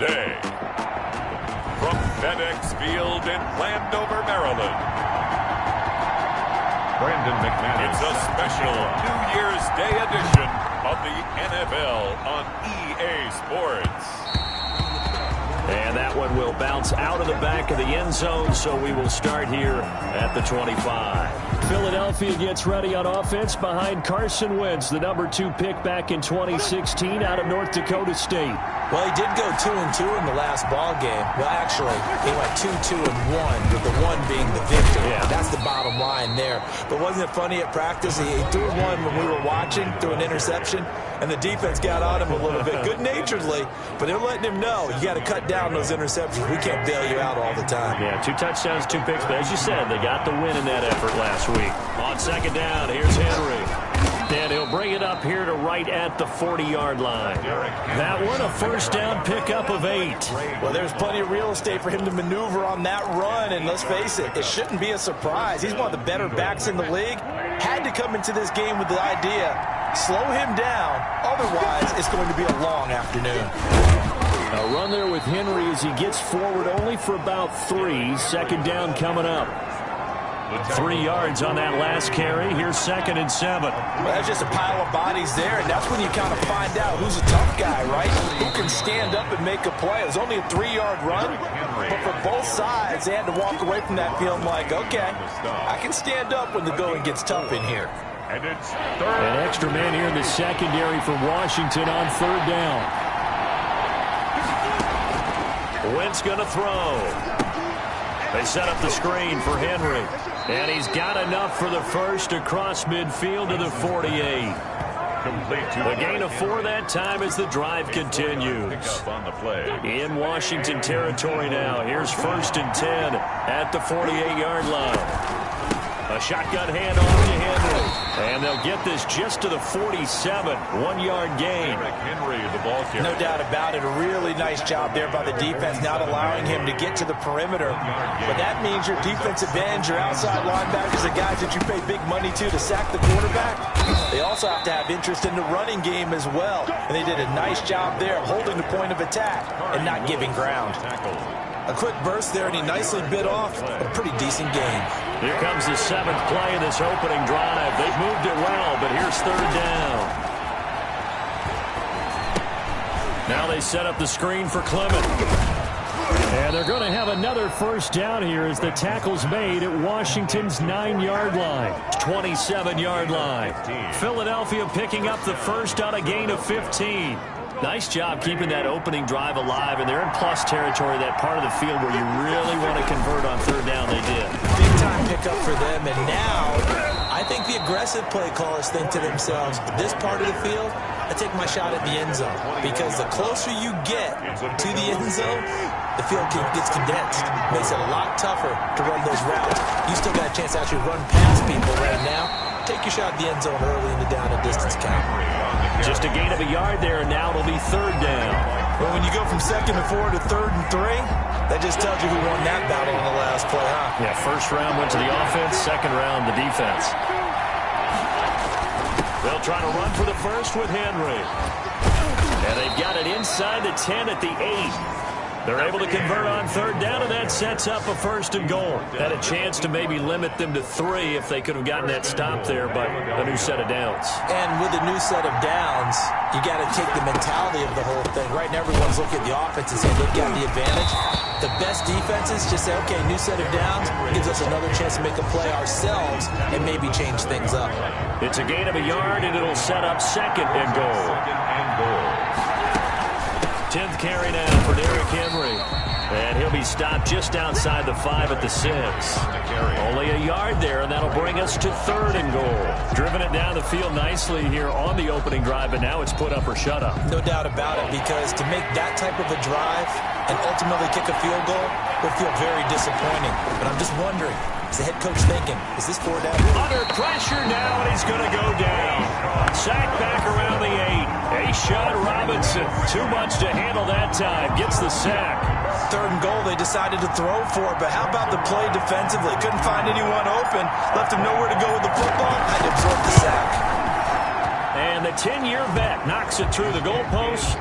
today. From FedEx Field in Landover, Maryland, Brandon McManus. It's a special New Year's Day edition of the NFL on EA Sports. And that one will bounce out of the back of the end zone, so we will start here at the 25. Philadelphia gets ready on offense behind Carson Wentz, the number 2 pick back in 2016 out of North Dakota State. Well, he did go 2-2 in the last ball game. Well, actually, he went 2-2-1, with the 1 being the victor. Yeah. That's the bottom line there. But wasn't it funny at practice? He threw one when we were watching, threw an interception, and the defense got on him a little bit, good-naturedly, but they're letting him know, you got to cut down those interceptions. We can't bail you out all the time. Yeah, 2 touchdowns, 2 picks, but as you said, they got the win in that effort last week. On second down, here's Henry. And he'll bring it up here to right at the 40-yard line. That one, a first down pickup of 8. Well, there's plenty of real estate for him to maneuver on that run, and let's face it, it shouldn't be a surprise. He's one of the better backs in the league. Had to come into this game with the idea, slow him down, otherwise it's going to be a long afternoon. A run there with Henry as he gets forward only for about 3. Second down coming up. 3 yards on that last carry. Here's 2nd and 7. Well, that's just a pile of bodies there, and that's when you kind of find out who's a tough guy, right? Who can stand up and make a play. It was only a 3-yard run, but for both sides, they had to walk away from that field like, okay, I can stand up when the going gets tough in here. And it's An extra man here in the secondary for Washington on 3rd down. Wentz going to throw. They set up the screen for Henry. And he's got enough for the first across midfield to the 48. A gain of 4 that time as the drive continues. In Washington territory now. Here's 1st and 10 at the 48-yard line. A shotgun handoff to Henry. And they'll get this just to the 47. 1-yard gain. No doubt about it. A really nice job there by the defense, not allowing him to get to the perimeter. But that means your defensive ends, your outside linebackers, the guys that you pay big money to sack the quarterback, they also have to have interest in the running game as well. And they did a nice job there of holding the point of attack and not giving ground. A quick burst there, and he nicely bit off a pretty decent game. Here comes the 7th play of this opening drive. They've moved it well, but here's 3rd down. Now they set up the screen for Clement. And they're going to have another first down here as the tackle's made at Washington's 9-yard line. 27-yard line. Philadelphia picking up the first on a gain of 15. Nice job keeping that opening drive alive, and they're in plus territory, that part of the field where you really want to convert on 3rd down. They did. Big time pickup for them, and now I think the aggressive play callers think to themselves, this part of the field, I take my shot at the end zone, because the closer you get to the end zone, the field gets condensed. Makes it a lot tougher to run those routes. You still got a chance to actually run past people right now. Take your shot at the end zone early in the down and distance count. Just a gain of a yard there, and now it'll be 3rd down. Well, when you go from 2nd and 4 to 3rd and 3, that just tells you who won that battle in the last play, huh? Yeah, 1st round went to the offense, 2nd round the defense. They'll try to run for the first with Henry. And they've got it inside the 10 at the 8. They're able to convert on 3rd down, and that sets up a 1st and goal. Had a chance to maybe limit them to 3 if they could have gotten that stop there, but a new set of downs. And with a new set of downs, you got to take the mentality of the whole thing. Right now, everyone's looking at the offense and saying they've got the advantage. The best defenses just say, okay, new set of downs gives us another chance to make a play ourselves and maybe change things up. It's a gain of a yard, and it'll set up 2nd and goal. 10th carry now for Derrick Henry. And he'll be stopped just outside the 5 at the 6. Only a yard there, and that'll bring us to 3rd and goal. Driven it down the field nicely here on the opening drive, but now it's put up or shut up. No doubt about it, because to make that type of a drive and ultimately kick a field goal would feel very disappointing. But I'm just wondering, is the head coach thinking, is this 4 down? Under pressure now, and he's going to go down. Sacked back around the 8. A-Shot Robinson, too much to handle that time. Gets the sack. 3rd and goal, they decided to throw for it, but how about the play defensively? Couldn't find anyone open, left him nowhere to go with the football, had to absorb the sack. And the 10-year vet knocks it through the goalpost.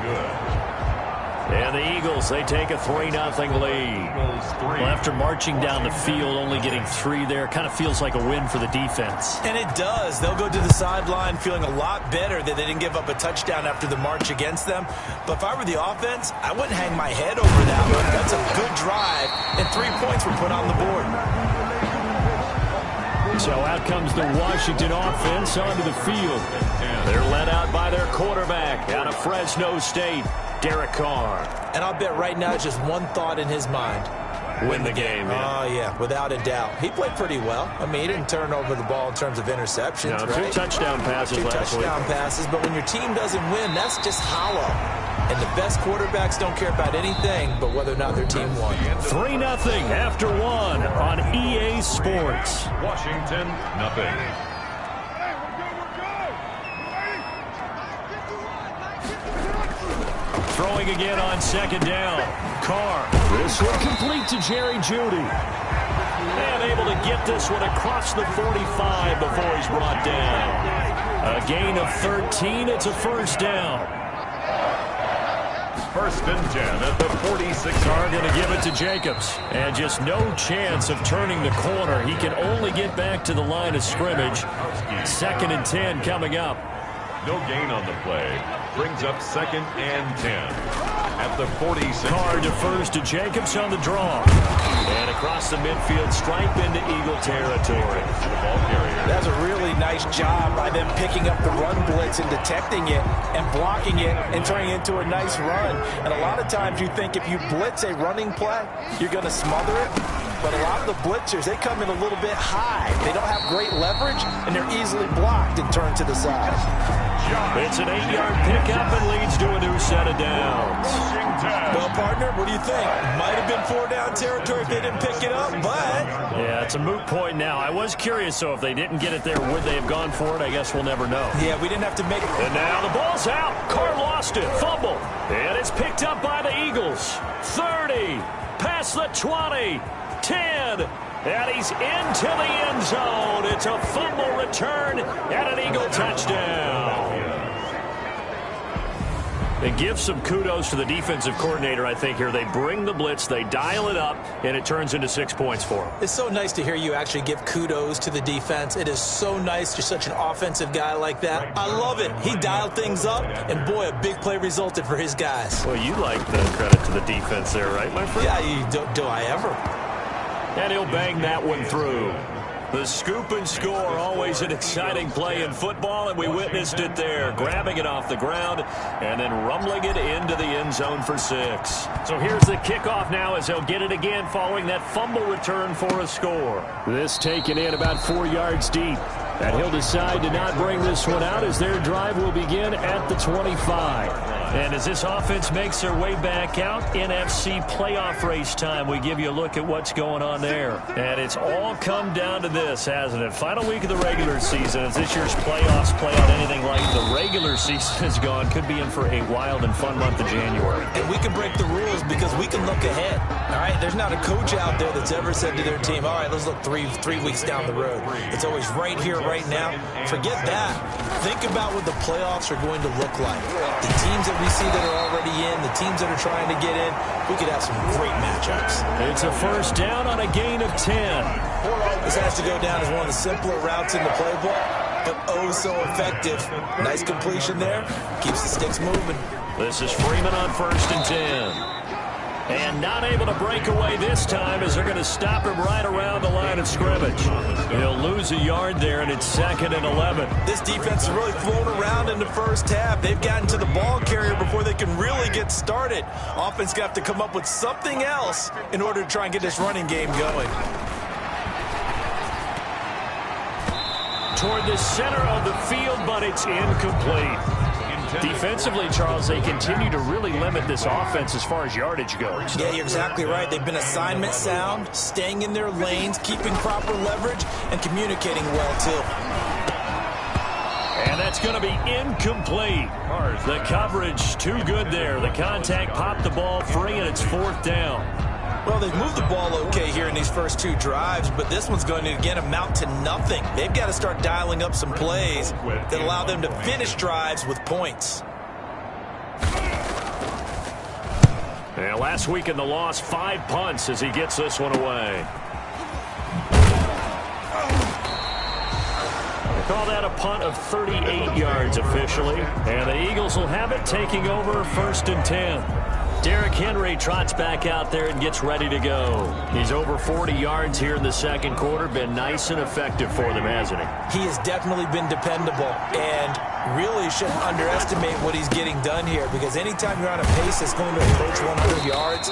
And And the Eagles, they take a 3-0 lead. Well, after marching down the field, only getting 3 there, kind of feels like a win for the defense. And it does. They'll go to the sideline feeling a lot better that they didn't give up a touchdown after the march against them. But if I were the offense, I wouldn't hang my head over that one. That's a good drive, and 3 points were put on the board. So out comes the Washington offense onto the field. They're led out by their quarterback out of Fresno State, Derek Carr. And I'll bet right now just one thought in his mind. Win the game. Oh, yeah, without a doubt. He played pretty well. I mean, he didn't turn over the ball in terms of interceptions, no, right? 2 touchdown passes last week. 2 touchdown passes, but when your team doesn't win, that's just hollow. And the best quarterbacks don't care about anything but whether or not their team won. 3-0 after 1 on EA Sports. Washington, nothing. Throwing again on 2nd down. Carr. This one complete to Jerry Jeudy. And able to get this one across the 45 before he's brought down. A gain of 13. It's a 1st down. 1st and 10 at the 46. Carr going to give it to Jacobs. And just no chance of turning the corner. He can only get back to the line of scrimmage. 2nd and 10 coming up. No gain on the play. Brings up 2nd and 10 at the 46. Carr defers to Jacobs on the draw. And across the midfield stripe into Eagle territory. The ball carrier. That's a really nice job by them picking up the run blitz and detecting it and blocking it and turning it into a nice run. And a lot of times you think if you blitz a running play, you're going to smother it. But a lot of the blitzers, they come in a little bit high. They don't have great leverage, and they're easily blocked and turned to the side. It's an 8-yard pickup and leads to a new set of downs. Well, partner, what do you think? Might have been 4-down territory if they didn't pick it up, but... Yeah, it's a moot point now. I was curious, so if they didn't get it there, would they have gone for it? I guess we'll never know. Yeah, we didn't have to make it. And now the ball's out. Carr lost it. Fumble. And it's picked up by the Eagles. 30. Past the 20. 10. And he's into the end zone. It's a fumble return and an Eagle touchdown. They give some kudos to the defensive coordinator, I think, here. They bring the blitz, they dial it up, and it turns into 6 points for them. It's so nice to hear you actually give kudos to the defense. It is so nice you're such an offensive guy like that. I love it. He dialed things up, and boy, a big play resulted for his guys. Well, you like the credit to the defense there, right, my friend? Yeah, do I ever? And he'll bang that one through. The scoop and score, always an exciting play in football, and we witnessed it there. Grabbing it off the ground and then rumbling it into the end zone for 6. So here's the kickoff now as they'll get it again following that fumble return for a score. This taken in about 4 yards deep. And he'll decide to not bring this one out as their drive will begin at the 25. And as this offense makes their way back out, NFC playoff race time, we give you a look at what's going on there. And it's all come down to this, hasn't it? Final week of the regular season. As this year's playoffs play out anything like the regular season has gone, could be in for a wild and fun month of January. And we can break the rules because we can look ahead. All right, there's not a coach out there that's ever said to their team, all right, let's look three weeks down the road. It's always right here, right now. Forget that. Think about what the playoffs are going to look like. The teams that we see that are already in, the teams that are trying to get in, we could have some great matchups. It's a 1st down on a gain of 10. This has to go down as one of the simpler routes in the playbook, but oh so effective. Nice completion there. Keeps the sticks moving. This is Freeman on 1st and 10. And not able to break away this time as they're going to stop him right around the line of scrimmage. He'll lose a yard there, and it's 2nd and 11. This defense is really flown around in the first half. They've gotten to the ball carrier before they can really get started. Offense got to come up with something else in order to try and get this running game going. Toward the center of the field, but it's incomplete. Defensively, Charles, they continue to really limit this offense as far as yardage goes. Yeah, you're exactly right. They've been assignment sound, staying in their lanes, keeping proper leverage, and communicating well, too. And that's going to be incomplete. The coverage too good there. The contact popped the ball free, and it's 4th down. Well, they've moved the ball okay here in these first 2 drives, but this one's going to, again, amount to nothing. They've got to start dialing up some plays that allow them to finish drives with points. And last week in the loss, 5 punts as he gets this one away. They call that a punt of 38 yards officially. And the Eagles will have it, taking over 1st and 10. Derrick Henry trots back out there and gets ready to go. He's over 40 yards here in the second quarter. Been nice and effective for them, hasn't he? He has definitely been dependable, and really shouldn't underestimate what he's getting done here, because anytime you're on a pace that's going to approach 100 yards,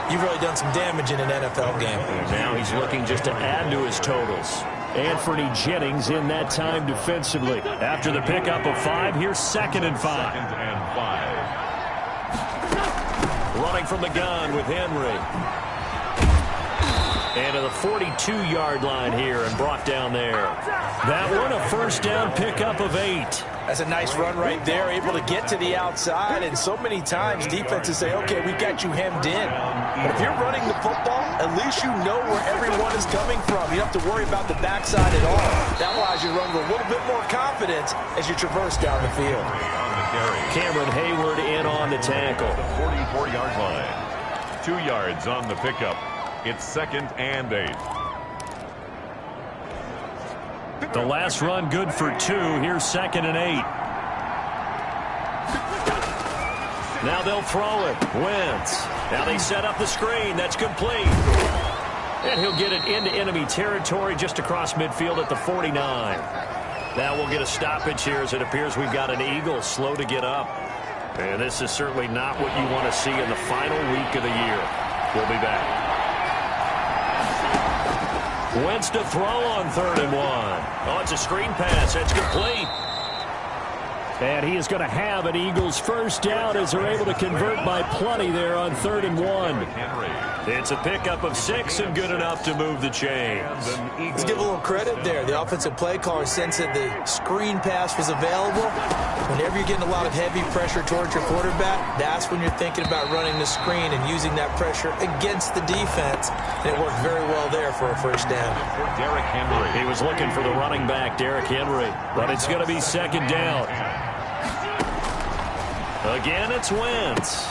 you've really done some damage in an NFL game. And now he's looking just to add to his totals. Anthony Jennings in that time defensively. After the pickup of 5, here's 2nd and 5. Running from the gun with Henry. And to the 42-yard line here and brought down there. That one a 1st down pickup of 8. That's a nice run right there, able to get to the outside. And so many times defenses say, okay, we've got you hemmed in. But if you're running the football, at least you know where everyone is coming from. You don't have to worry about the backside at all. That allows you to run with a little bit more confidence as you traverse down the field. Cameron Hayward in on the tackle. 44-yard line. 2 yards on the pickup. It's 2nd and 8. The last run good for 2. Here's 2nd and 8. Now they'll throw it. Wentz. Now they set up the screen. That's complete. And he'll get it into enemy territory just across midfield at the 49. Now we'll get a stoppage here as it appears we've got an Eagle slow to get up. And this is certainly not what you want to see in the final week of the year. We'll be back. Wentz to throw on 3rd and 1. Oh, it's a screen pass. That's complete. And he is going to have an Eagles 1st down as they're able to convert by plenty there on 3rd and 1. It's a pickup of 6 and good enough to move the chains. Let's give a little credit there. The offensive play caller sensed that the screen pass was available. Whenever you're getting a lot of heavy pressure towards your quarterback, that's when you're thinking about running the screen and using that pressure against the defense. And it worked very well there for a 1st down. Derrick Henry. He was looking for the running back, Derrick Henry. But it's going to be 2nd down. Again, it's Wentz.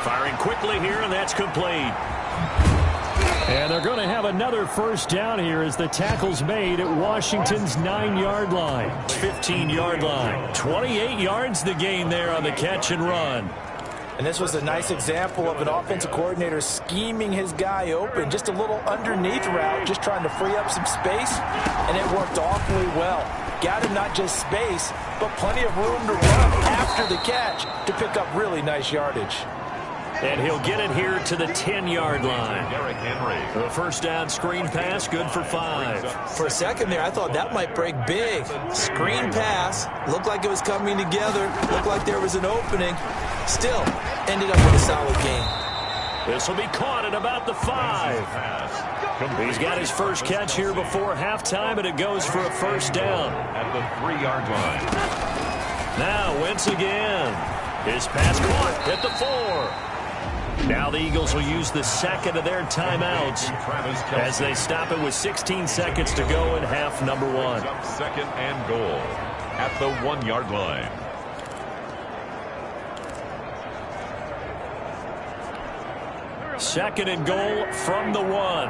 Firing quickly here, and that's complete. And they're going to have another 1st down here as the tackle's made at Washington's 9-yard line. 15-yard line. 28 yards the gain there on the catch and run. And this was a nice example of an offensive coordinator scheming his guy open. Just a little underneath route, just trying to free up some space, and it worked awfully well. Got him not just space, but plenty of room to run after the catch to pick up really nice yardage. And he'll get it here to the 10-yard line. Derrick Henry. The 1st down screen pass, good for 5. For a second there, I thought that might break big. Screen pass, looked like it was coming together, looked like there was an opening. Still, ended up with a solid game. This will be caught at about the 5. He's got his first catch here before halftime, and it goes for a 1st down. At the 3-yard line. Now Wentz again. His pass caught at the 4. Now the Eagles will use the 2nd of their timeouts as they stop it with 16 seconds to go in half number 1. 2nd and goal at the 1-yard line. Second and goal from the 1.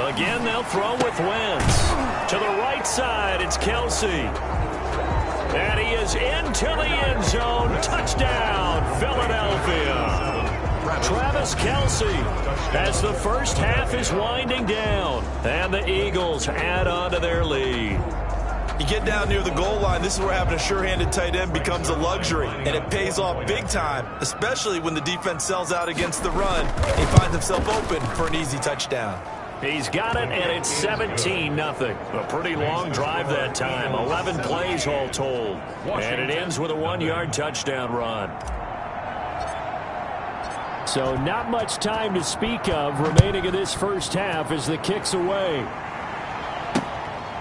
Again, they'll throw with Wentz. To the right side, it's Kelsey. And he is into the end zone. Touchdown, Philadelphia. Travis Kelsey as the 1st half is winding down. And the Eagles add on to their lead. You get down near the goal line, this is where having a sure-handed tight end becomes a luxury. And it pays off big time, especially when the defense sells out against the run. He finds himself open for an easy touchdown. He's got it, and it's 17-0. A pretty long drive that time. 11 plays all told. And it ends with a 1-yard touchdown run. So not much time to speak of remaining in this 1st half as the kick's away.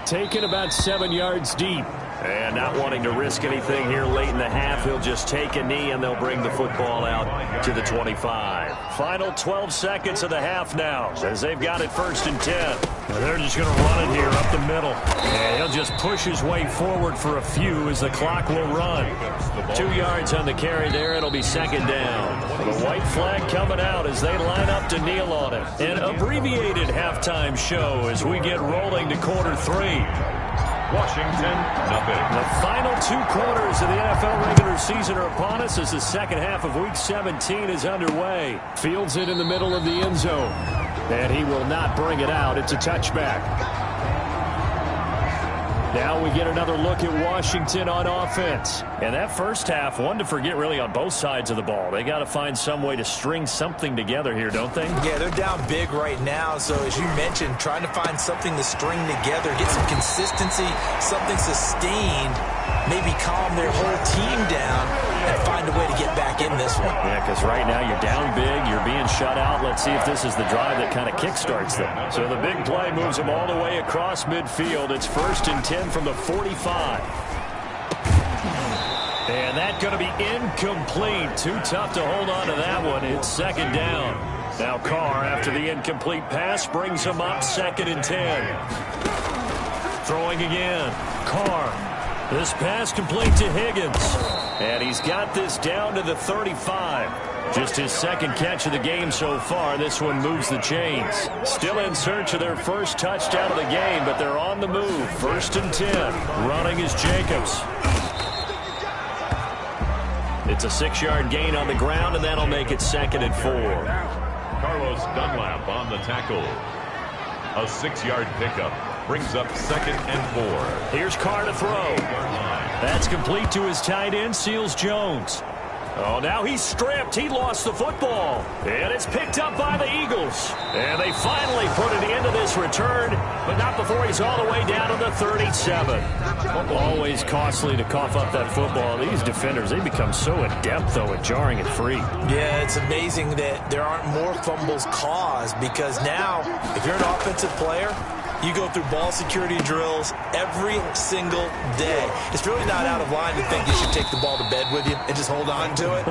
Taken about 7 yards deep. And not wanting to risk anything here late in the half, he'll just take a knee, and they'll bring the football out to the 25. Final 12 seconds of the half now, as they've got it 1st and 10. And they're just going to run it here up the middle. And he'll just push his way forward for a few as the clock will run. 2 yards on the carry there. It'll be 2nd down. The white flag coming out as they line up to kneel on it. An abbreviated halftime show as we get rolling to quarter 3. Washington, nothing. The final 2 quarters of the NFL regular season are upon us as the second half of Week 17 is underway. Fields it in the middle of the end zone. And he will not bring it out. It's a touchback. Now we get another look at Washington on offense. And that first half, one to forget really on both sides of the ball. They got to find some way to string something together here, don't they? Yeah, they're down big right now. So as you mentioned, trying to find something to string together, get some consistency, something sustained, maybe calm their whole team down and find a way to get back in this one. Yeah, because right now you're down big, you're being shut out. Let's see if this is the drive that kind of kickstarts them. So the big play moves them all the way across midfield. It's 1st and 10 from the 45. And that's going to be incomplete. Too tough to hold on to that one. It's 2nd down. Now Carr, after the incomplete pass, brings them up 2nd and 10. Throwing again. Carr. This pass complete to Higgins. And he's got this down to the 35. Just his 2nd catch of the game so far. This one moves the chains. Still in search of their first touchdown of the game, but they're on the move. 1st and 10. Running is Jacobs. It's a 6-yard gain on the ground, and that'll make it 2nd and 4. Carlos Dunlap on the tackle. A 6-yard pickup brings up 2nd and 4. Here's Carr to throw. That's complete to his tight end, Seals Jones. Oh, now he's stripped. He lost the football. And it's picked up by the Eagles. And they finally put an end to this return, but not before he's all the way down to the 37. Always costly to cough up that football. These defenders, they become so adept, though, at jarring it free. Yeah, it's amazing that there aren't more fumbles caused because now, if you're an offensive player, you go through ball security drills every single day. It's really not out of line to think you should take the ball to bed with you and just hold on to it.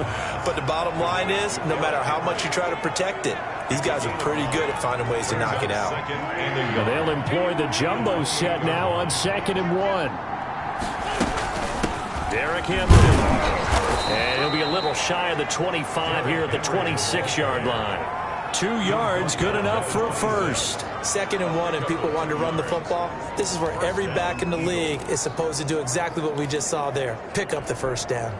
But the bottom line is, no matter how much you try to protect it, these guys are pretty good at finding ways to knock it out. They'll employ the jumbo set now on 2nd and 1. Derrick Henry. And he'll be a little shy of the 25 here at the 26-yard line. 2 yards, good enough for a first. 2nd and 1 and people want to run the football. This is where every back in the league is supposed to do exactly what we just saw there. Pick up the first down.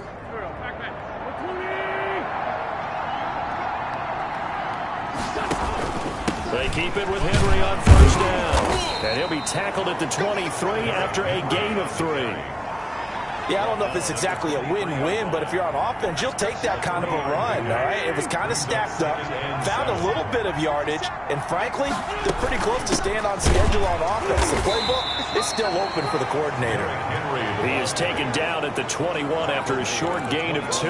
They keep it with Henry on 1st down. And he'll be tackled at the 23 after a gain of 3. Yeah, I don't know if it's exactly a win-win, but if you're on offense, you'll take that kind of a run, all right? It was kind of stacked up, found a little bit of yardage, and frankly, they're pretty close to staying on schedule on offense. The playbook is still open for the coordinator. He is taken down at the 21 after a short gain of 2.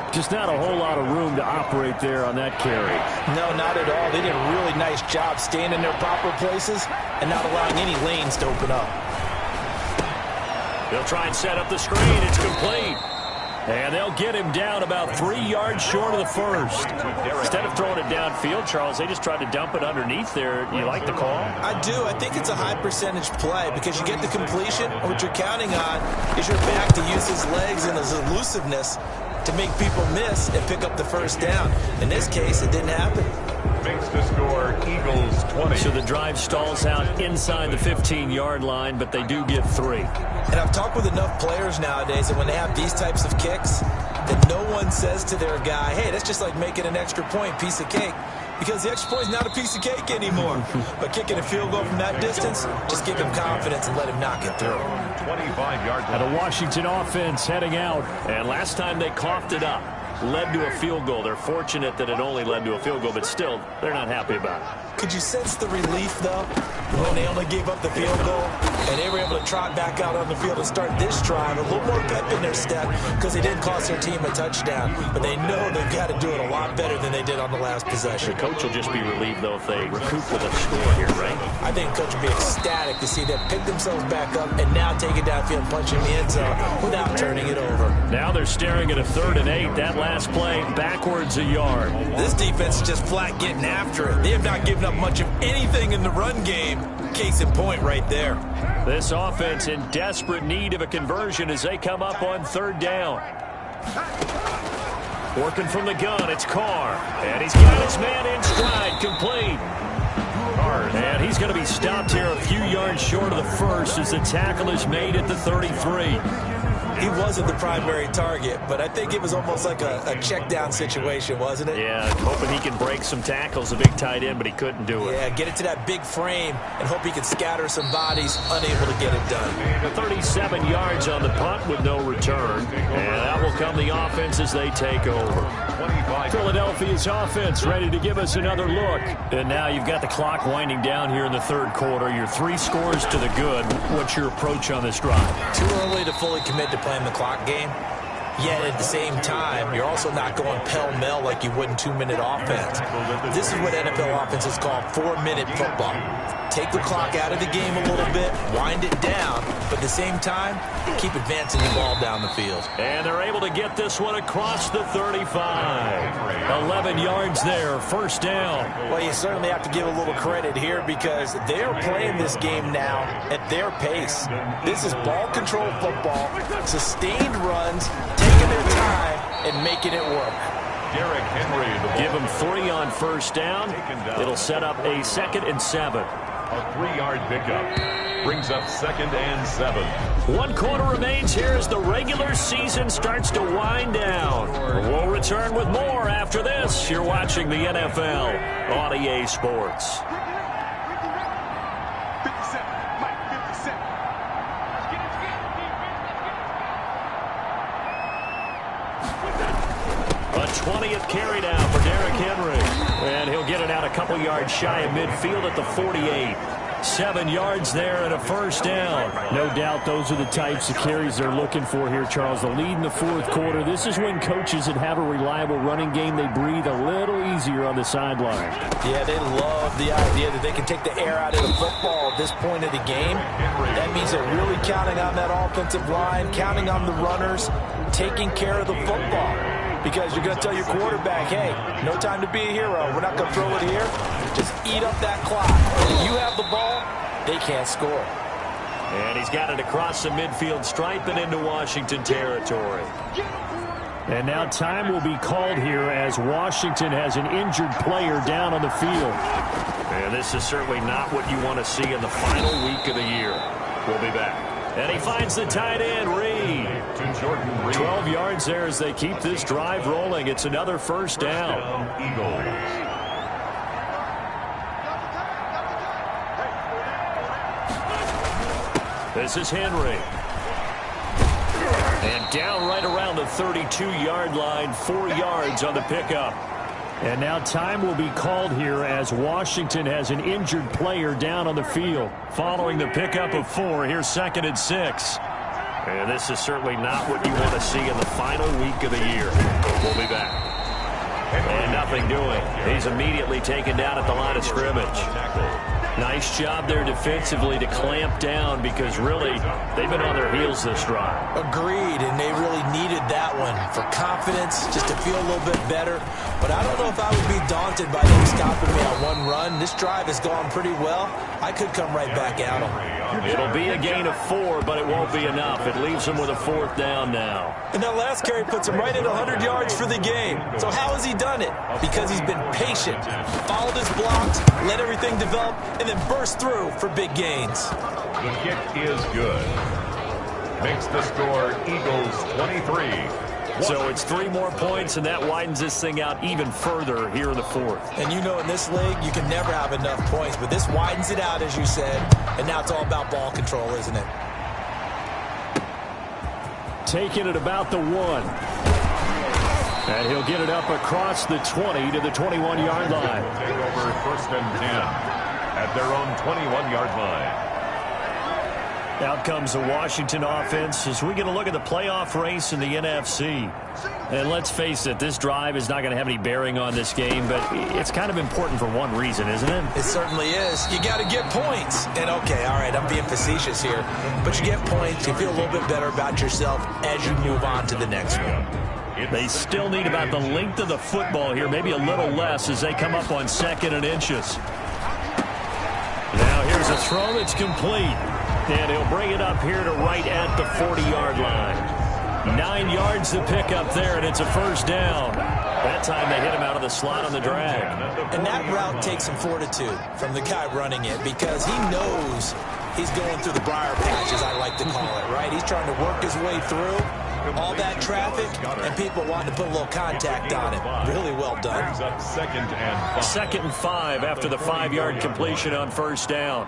Just not a whole lot of room to operate there on that carry. No, not at all. They did a really nice job staying in their proper places and not allowing any lanes to open up. They'll try and set up the screen. It's complete. And they'll get him down about 3 yards short of the first. Instead of throwing it downfield, Charles, they just tried to dump it underneath there. You like the call? I do. I think it's a high percentage play because you get the completion. What you're counting on is your back to use his legs and his elusiveness to make people miss and pick up the first down. In this case, it didn't happen. Makes the score Eagles 20. So the drive stalls out inside the 15-yard line, but they do get 3. And I've talked with enough players nowadays that when they have these types of kicks, that no one says to their guy, hey, that's just like making an extra point, piece of cake. Because the extra point is not a piece of cake anymore. But kicking a field goal from that distance, just give him confidence and let him knock it through. 25-yard line. And a Washington offense heading out. And last time they coughed it up, led to a field goal. They're fortunate that it only led to a field goal, but still, they're not happy about it. Could you sense the relief, though, when they only gave up the field goal? And they were able to trot back out on the field and start this drive. A little more pep in their step because they didn't cost their team a touchdown. But they know they've got to do it a lot better than they did on the last possession. The coach will just be relieved, though, if they recoup with a score here, right? I think the coach will be ecstatic to see them pick themselves back up and now take it downfield, punch in the end zone without turning it over. Now they're staring at a 3rd and 8. That last play, backwards a yard. This defense is just flat getting after it. They have not given up much of anything in the run game. Case in point right there. This offense in desperate need of a conversion as they come up on 3rd down. Working from the gun, it's Carr. And he's got his man in stride, complete. And he's going to be stopped here a few yards short of the first as the tackle is made at the 33. He wasn't the primary target, but I think it was almost like a check down situation, wasn't it? Yeah, hoping he can break some tackles, a big tight end, but he couldn't do it. Yeah, get it to that big frame and hope he can scatter some bodies, unable to get it done. 37 yards on the punt with no return, and that will come the offense as they take over. Philadelphia's offense ready to give us another look. And now you've got the clock winding down here in the 3rd quarter. Your 3 scores to the good. What's your approach on this drive? Too early to fully commit to playing the clock game. Yet at the same time, you're also not going pell-mell like you would in 2-minute offense. This is what NFL offenses call 4-minute football. Take the clock out of the game a little bit, wind it down, but at the same time, keep advancing the ball down the field. And they're able to get this one across the 35. 11 yards there, 1st down. Well, you certainly have to give a little credit here because they're playing this game now at their pace. This is ball control football, sustained runs, taking their time and making it work. Derrick Henry. Give him 3 on 1st down. It'll set up a 2nd and 7. A 3-yard pickup. Brings up 2nd and 7. 1 quarter remains here as the regular season starts to wind down. We'll return with more after this. You're watching the NFL on EA Sports. A 20th carry down for Derrick Henry. And he'll get it out a couple yards shy of midfield at the 48. 7 yards there and a 1st down. No doubt those are the types of carries they're looking for here, Charles. The lead in the 4th quarter. This is when coaches that have a reliable running game, they breathe a little easier on the sideline. Yeah, they love the idea that they can take the air out of the football at this point of the game. That means they're really counting on that offensive line, counting on the runners, taking care of the football. Because you're going to tell your quarterback, hey, no time to be a hero. We're not going to throw it here. Just eat up that clock. If you have the ball, they can't score. And he's got it across the midfield stripe and into Washington territory. And now time will be called here as Washington has an injured player down on the field. And this is certainly not what you want to see in the final week of the year. We'll be back. And he finds the tight end, Reed. 12 yards there as they keep this drive rolling. It's another 1st down. This is Henry. And down right around the 32-yard line, 4 yards on the pickup. And now time will be called here as Washington has an injured player down on the field. Following the pickup of 4, here's 2nd and 6. And this is certainly not what you want to see in the final week of the year. We'll be back. And nothing doing. He's immediately taken down at the line of scrimmage. Nice job there defensively to clamp down because really they've been on their heels this drive. Agreed, and they really needed that one for confidence, just to feel a little bit better. But I don't know if I would be daunted by them stopping me on one run. This drive has gone pretty well. I could come right back at them. It'll be a gain of 4, but it won't be enough. It leaves them with a 4th down now. And that last carry puts him right at 100 yards for the game. So how has he done it? Because he's been patient, followed his blocks, let everything develop, and then burst through for big gains. The kick is good. Makes the score Eagles 23. So it's 3 more points, and that widens this thing out even further here in the 4th. And you know in this league, you can never have enough points, but this widens it out, as you said, and now it's all about ball control, isn't it? Taking it about the 1. And he'll get it up across the 20 to the 21-yard line. Take over 1st and 10 at their own 21-yard line. Out comes the Washington offense as we get a look at the playoff race in the NFC. And let's face it, this drive is not going to have any bearing on this game, but it's kind of important for one reason, isn't it? It certainly is. You got to get points. And, okay, all right, I'm being facetious here. But you get points, you feel a little bit better about yourself as you move on to the next one. They still need about the length of the football here, maybe a little less as they come up on 2nd and inches. Now here's a throw that's complete. And he'll bring it up here to right at the 40-yard line. 9 yards to pick up there, and it's a first down. That time they hit him out of the slot on the drag. And that route takes some fortitude from the guy running it because he knows he's going through the briar patch, as I like to call it, right? He's trying to work his way through all that traffic, and people want to put a little contact on it. Really well done. Second and 5 after the 5-yard completion on first down.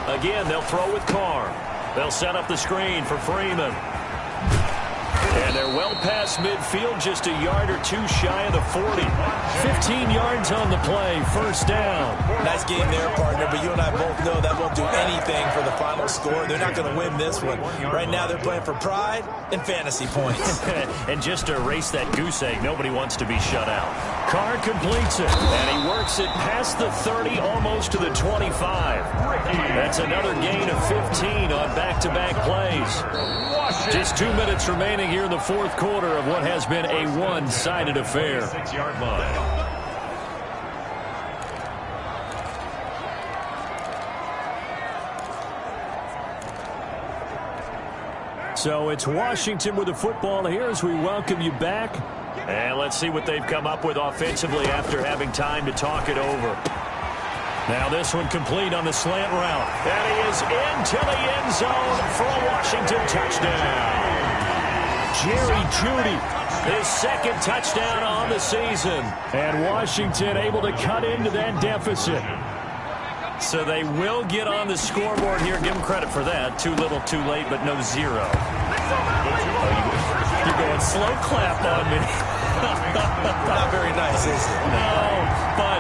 Again, they'll throw with Carr. They'll set up the screen for Freeman. And they're well past midfield, just a yard or two shy of the 40. 15 yards on the play, first down. Nice game there, partner, but you and I both know that won't do anything for the final score. They're not going to win this one. Right now they're playing for pride and fantasy points. And just to erase that goose egg, nobody wants to be shut out. Carr completes it, and he works it past the 30, almost to the 25. That's another gain of 15 on back-to-back plays. Just 2 minutes remaining here in the fourth quarter of what has been a one-sided affair. 6-yard line. So it's Washington with the football here as we welcome you back. And let's see what they've come up with offensively after having time to talk it over. Now this one complete on the slant route. And he is into the end zone for a Washington touchdown. Jerry Jeudy, his second touchdown on the season. And Washington able to cut into that deficit. So they will get on the scoreboard here. Give them credit for that. Too little, too late, but no zero. You're going slow clap on me. Not very nice, is it? No, but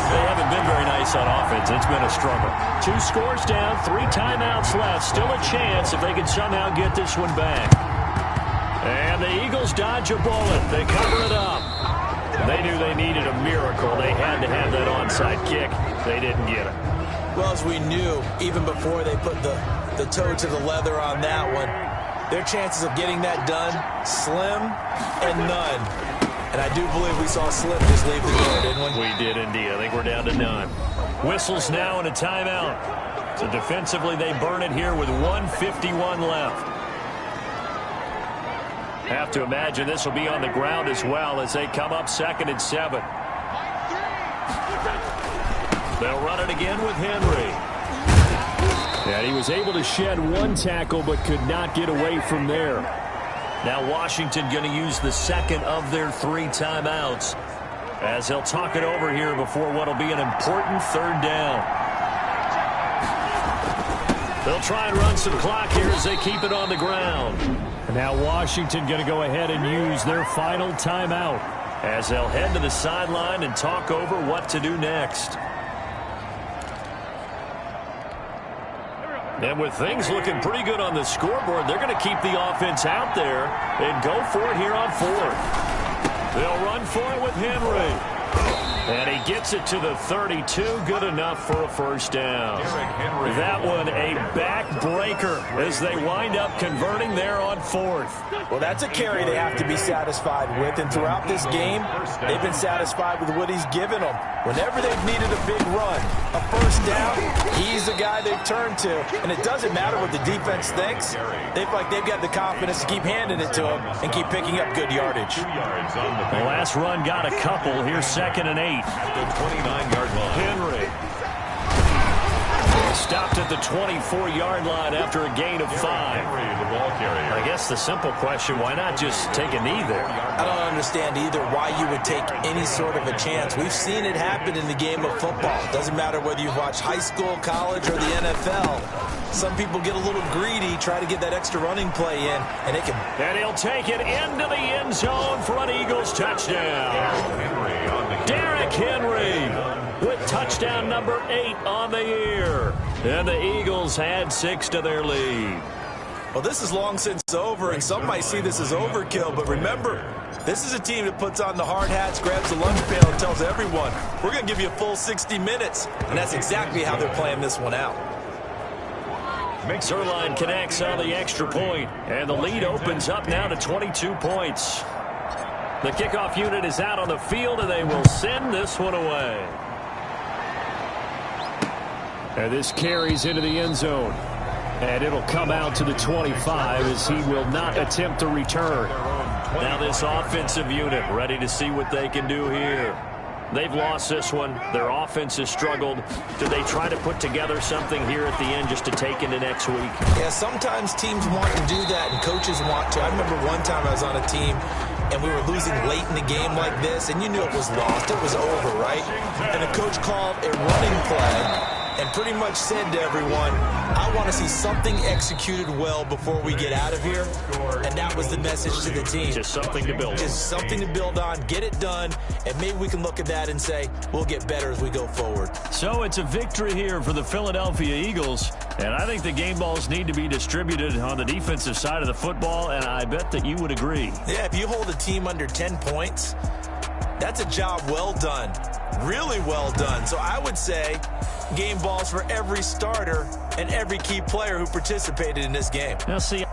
they haven't been very nice on offense. It's been a struggle. 2 scores down, 3 timeouts left. Still a chance if they can somehow get this one back. And the Eagles dodge a bullet. They cover it up. They knew they needed a miracle. They had to have that onside kick. They didn't get it. Well, as we knew, even before they put the toe to the leather on that one, their chances of getting that done, slim and none. And I do believe we saw Slim just leave the door, didn't we? We did indeed. I think we're down to none. Whistles now and a timeout. So defensively, they burn it here with 1:51 left. Have to imagine this will be on the ground as well as they come up 2nd and 7. They'll run it again with Henry. And he was able to shed 1 tackle but could not get away from there. Now Washington going to use the second of their 3 timeouts as they'll talk it over here before what will be an important 3rd down. They'll try and run some clock here as they keep it on the ground. And now Washington going to go ahead and use their final timeout as they'll head to the sideline and talk over what to do next. And with things looking pretty good on the scoreboard, they're going to keep the offense out there and go for it here on 4th. They'll run for it with Henry. And he gets it to the 32. Good enough for a first down. That one a backbreaker as they wind up converting there on 4th. Well, that's a carry they have to be satisfied with. And throughout this game, they've been satisfied with what he's given them. Whenever they've needed a big run, a first down, he's the guy they've turned to. And it doesn't matter what the defense thinks. They feel like they've got the confidence to keep handing it to him and keep picking up good yardage. The last run got a couple. Here's 2nd and 8. At the 29-yard line. Henry. Stopped at the 24-yard line after a gain of 5. Henry, the ball carrier. I guess the simple question, why not just take a knee there? I don't understand either why you would take any sort of a chance. We've seen it happen in the game of football. It doesn't matter whether you've watched high school, college, or the NFL. Some people get a little greedy, try to get that extra running play in, and it can... And he'll take it into the end zone for an Eagles touchdown. Derrick Henry with touchdown number 8 on the year. And the Eagles add 6 to their lead. Well, this is long since over, and some might see this as overkill. But remember, this is a team that puts on the hard hats, grabs the lunch pail, and tells everyone, we're going to give you a full 60 minutes. And that's exactly how they're playing this one out. Zerline connects on the extra point, and the lead opens up now to 22 points. The kickoff unit is out on the field, and they will send this one away. And this carries into the end zone. And it'll come out to the 25 as he will not attempt to return. Now this offensive unit ready to see what they can do here. They've lost this one. Their offense has struggled. Do they try to put together something here at the end just to take into next week? Yeah, sometimes teams want to do that and coaches want to. I remember one time I was on a team and we were losing late in the game like this, and you knew it was lost. It was over, right? And the coach called a running play and pretty much said to everyone, I want to see something executed well before we get out of here. And that was the message to the team. Just something to build on. Just something to build on, get it done, and maybe we can look at that and say, we'll get better as we go forward. So it's a victory here for the Philadelphia Eagles, and I think the game balls need to be distributed on the defensive side of the football, and I bet that you would agree. Yeah, if you hold a team under 10 points, that's a job well done. Really well done. So I would say game balls for every starter and every key player who participated in this game. Now, see,